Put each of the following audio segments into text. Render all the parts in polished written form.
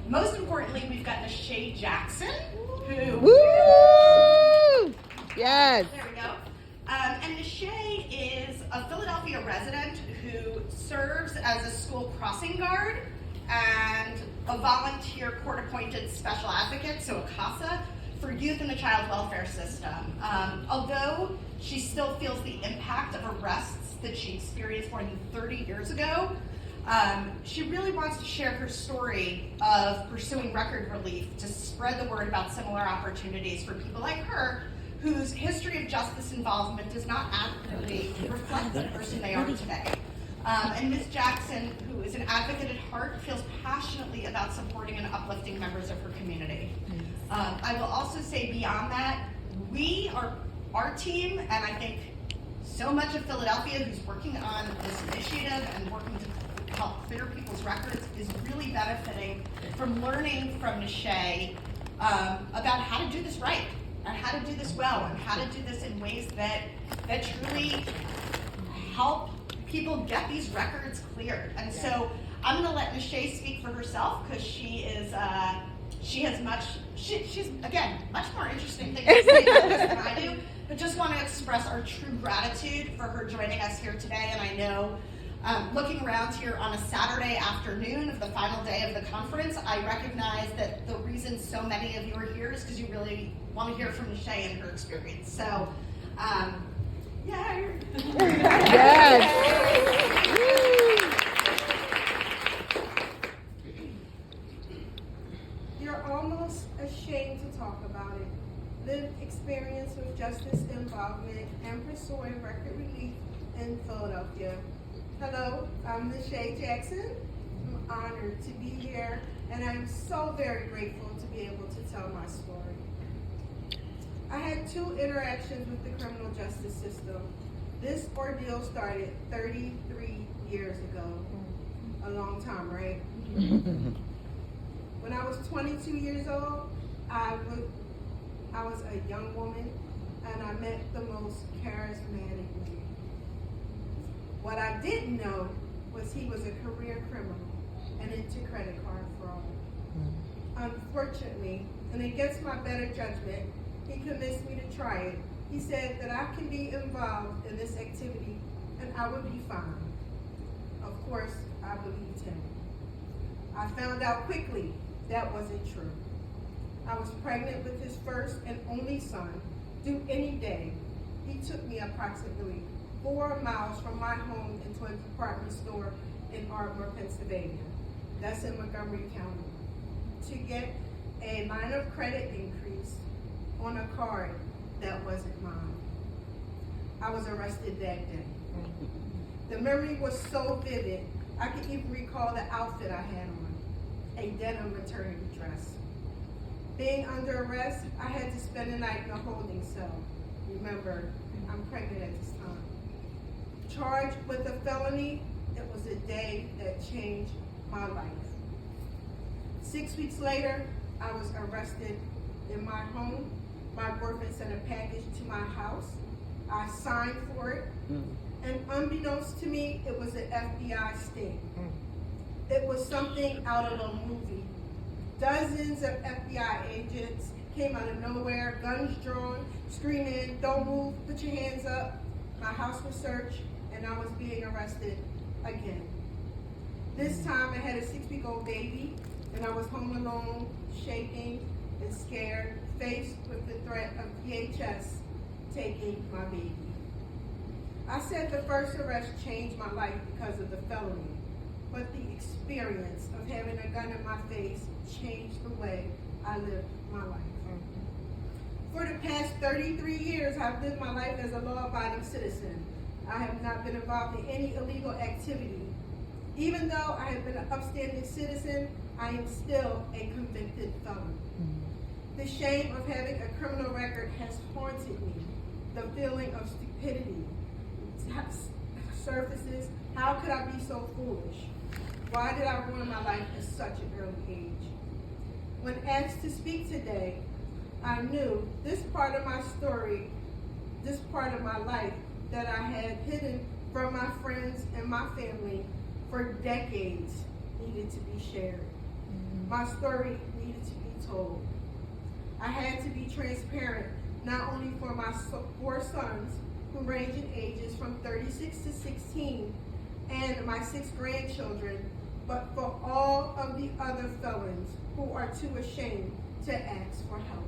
most importantly, we've got Nishay Jackson, who... Woo! Yes. There we go. And Nishay is a Philadelphia resident who serves as a school crossing guard and a volunteer court-appointed special advocate, so a CASA, for youth in the child welfare system. Although she still feels the impact of arrests that she experienced more than 30 years ago, she really wants to share her story of pursuing record relief to spread the word about similar opportunities for people like her whose history of justice involvement does not adequately reflect the person they are today. And Ms. Jackson, who is an advocate at heart, feels passionately about supporting and uplifting members of her community. I will also say beyond that, we are our team, and I think so much of Philadelphia who's working on this initiative and working to help clear people's records is really benefiting from learning from Nishay about how to do this right, and how to do this well, and how to do this in ways that truly help people get these records cleared. And so I'm going to let Nishay speak for herself, because she's again much more interesting things to say about this than I do. But just want to express our true gratitude for her joining us here today. And I know, looking around here on a Saturday afternoon of the final day of the conference, I recognize that the reason so many of you are here is because you really want to hear from Nishay and her experience. So, yay! Yes. You're almost ashamed to talk about it. Lived experience with justice involvement and pursuing record relief in Philadelphia. Hello, I'm Nishay Jackson. I'm honored to be here, and I'm so very grateful to be able to tell my story. I had 2 interactions with the criminal justice system. This ordeal started 33 years ago. A long time, right? When I was 22 years old, I was a young woman, and I met the most charismatic man. What I didn't know was he was a career criminal and into credit card fraud. Unfortunately, and against my better judgment, he convinced me to try it. He said that I can be involved in this activity and I would be fine. Of course, I believed him. I found out quickly that wasn't true. I was pregnant with his first and only son, due any day. He took me approximately 4 miles from my home into a department store in Ardmore, Pennsylvania. That's in Montgomery County. To get a line of credit increase on a card that wasn't mine. I was arrested that day. The memory was so vivid, I could even recall the outfit I had on, a denim maternity dress. Being under arrest, I had to spend the night in a holding cell. Remember, I'm pregnant at this time. Charged with a felony, it was a day that changed my life. 6 weeks later, I was arrested in my home. My boyfriend sent a package to my house. I signed for it, and unbeknownst to me, it was an FBI sting. It was something out of a movie. Dozens of FBI agents came out of nowhere, guns drawn, screaming, "Don't move, put your hands up." My house was searched, and I was being arrested again. This time I had a 6-week-old baby, and I was home alone, shaking and scared, faced with the threat of DHS taking my baby. I said the first arrest changed my life because of the felony, but the experience of having a gun in my face changed the way I lived my life. For the past 33 years, I've lived my life as a law-abiding citizen. I have not been involved in any illegal activity. Even though I have been an upstanding citizen, I am still a convicted felon. The shame of having a criminal record has haunted me. The feeling of stupidity surfaces. How could I be so foolish? Why did I ruin my life at such an early age? When asked to speak today, I knew this part of my story, this part of my life that I had hidden from my friends and my family for decades needed to be shared. My story needed to be told. I had to be transparent, not only for my 4 sons, who range in ages from 36 to 16, and my 6 grandchildren, but for all of the other felons who are too ashamed to ask for help.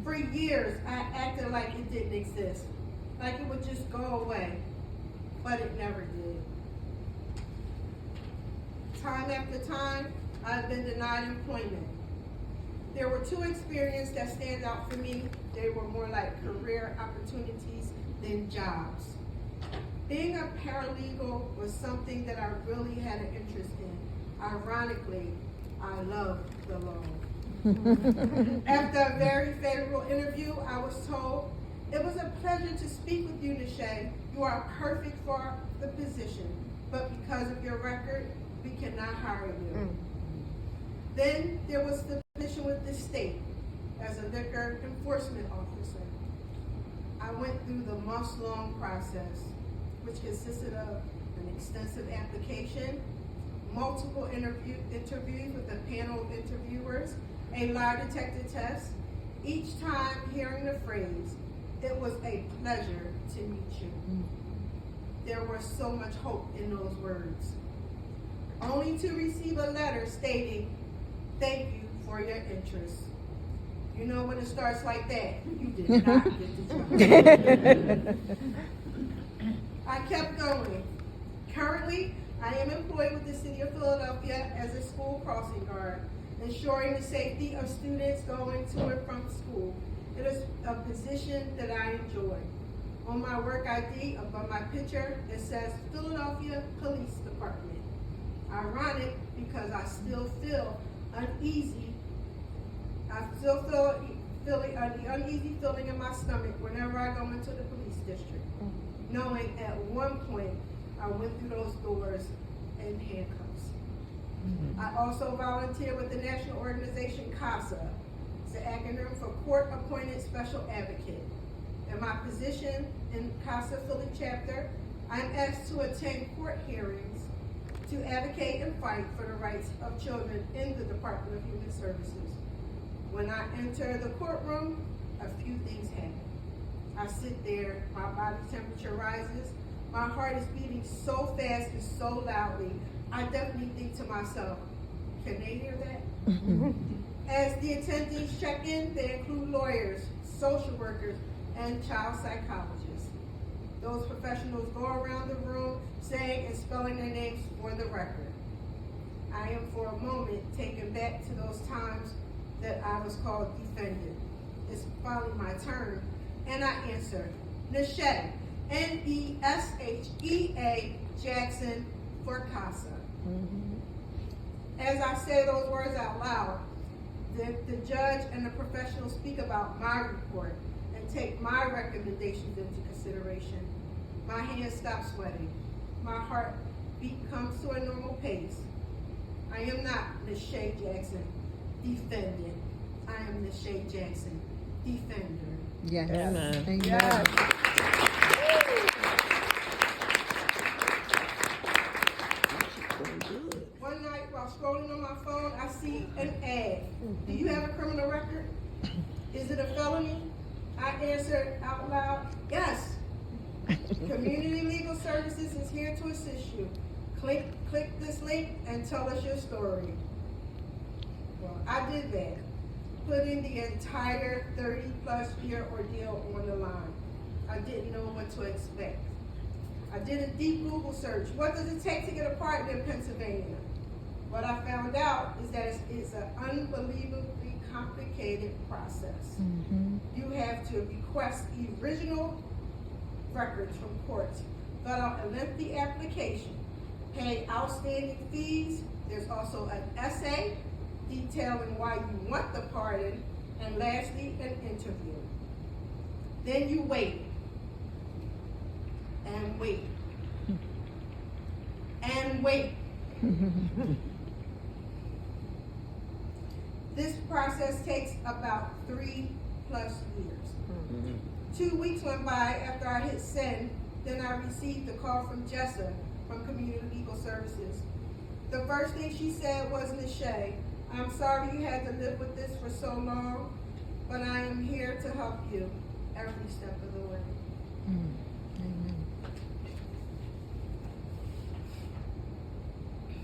For years, I acted like it didn't exist, like it would just go away, but it never did. Time after time, I've been denied employment. There were 2 experiences that stand out for me. They were more like career opportunities than jobs. Being a paralegal was something that I really had an interest in. Ironically, I love the law. After a very favorable interview, I was told, "It was a pleasure to speak with you, Nishay. You are perfect for the position, but because of your record, we cannot hire you." Then there was the position with the state as a liquor enforcement officer. I went through the months-long process, which consisted of an extensive application, multiple interviews with a panel of interviewers, a lie detector test. Each time hearing the phrase, "It was a pleasure to meet you," there was so much hope in those words, only to receive a letter stating, "Thank you for your interest." You know, when it starts like that, you did not get the job. I kept going. Currently, I am employed with the City of Philadelphia as a school crossing guard, ensuring the safety of students going to and from school. It is a position that I enjoy. On my work ID, above my picture, it says Philadelphia Police Department. Ironic, because I still feel uneasy. I still feel the uneasy feeling in my stomach whenever I go into the police district, knowing at one point I went through those doors in handcuffs. I also volunteer with the national organization CASA. It's the acronym for Court Appointed Special Advocate. In my position in CASA Philly chapter, I am asked to attend court hearings to advocate and fight for the rights of children in the Department of Human Services. When I enter the courtroom, a few things happen. I sit there, my body temperature rises, my heart is beating so fast and so loudly, I definitely think to myself, can they hear that? As the attendees check in, they include lawyers, social workers, and child psychologists. Those professionals go around the room saying and spelling their names for the record. I am for a moment taken back to those times that I was called defendant. It's finally my turn, and I answer, Nesha, Neshea Jackson for CASA. As I say those words out loud, the judge and the professionals speak about my report and take my recommendations into consideration. My hands stop sweating. My heartbeat comes to a normal pace. I am not Nesha Jackson, defendant. I am Nesha Jackson, defender. Yes. Amen. Amen. Yes. One night while scrolling on my phone, I see an ad. Do you have a criminal record? Is it a felony? I answered out loud, yes. Community Legal Services is here to assist you. Click this link and tell us your story. Well, I did that, putting the entire 30-plus year ordeal on the line. I didn't know what to expect. I did a deep Google search. What does it take to get a partner in Pennsylvania? What I found out is that it's an unbelievably complicated process. You have to request original records from courts, fill out a lengthy application, pay outstanding fees. There's also an essay detailing why you want the pardon, and lastly, an interview. Then you wait, and wait, and wait. This process takes about 3+ years. 2 weeks went by after I hit send, then I received a call from Jessa from Community Legal Services. The first thing she said was, "Nishay, I'm sorry you had to live with this for so long, but I am here to help you every step of the way."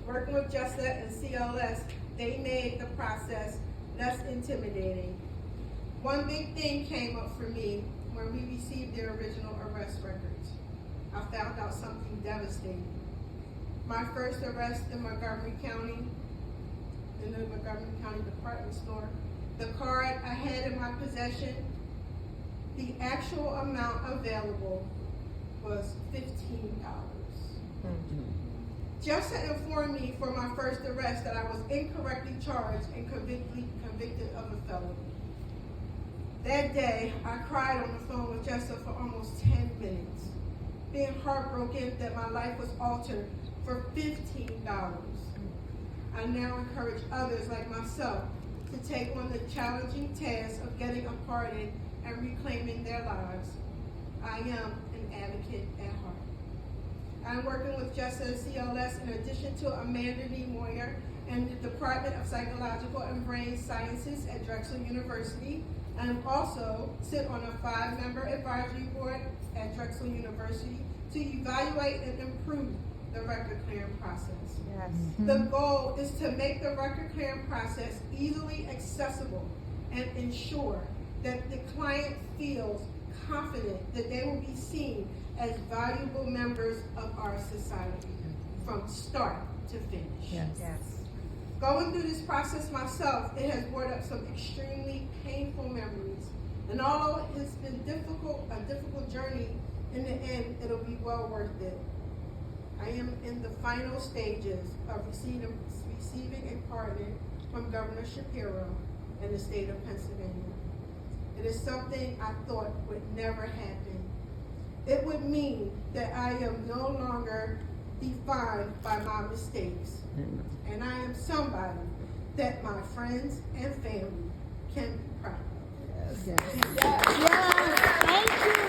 Working with Jessa and CLS, they made the process less intimidating. One big thing came up for me when we received their original arrest records. I found out something devastating. My first arrest in Montgomery County, in the Montgomery County Department Store, the card I had in my possession, the actual amount available was $15. Jessa informed me for my first arrest that I was incorrectly charged and convicted of a felony. That day, I cried on the phone with Jessa for almost 10 minutes, being heartbroken that my life was altered for $15. I now encourage others like myself to take on the challenging task of getting a pardon and reclaiming their lives. I am an advocate at heart. I'm working with Jessa and CLS in addition to Amanda D. Moyer and the Department of Psychological and Brain Sciences at Drexel University. I also sit on a 5-member advisory board at Drexel University to evaluate and improve the record clearing process. Yes. The goal is to make the record clearing process easily accessible and ensure that the client feels confident that they will be seen as valuable members of our society from start to finish. Yes. Going through this process myself, it has brought up some extremely painful memories. And although it's been a difficult journey, in the end, it'll be well worth it. I am in the final stages of receiving a pardon from Governor Shapiro in the state of Pennsylvania. It is something I thought would never happen. It would mean that I am no longer defined by my mistakes, and I am somebody that my friends and family can be proud of. Yes. Thank you.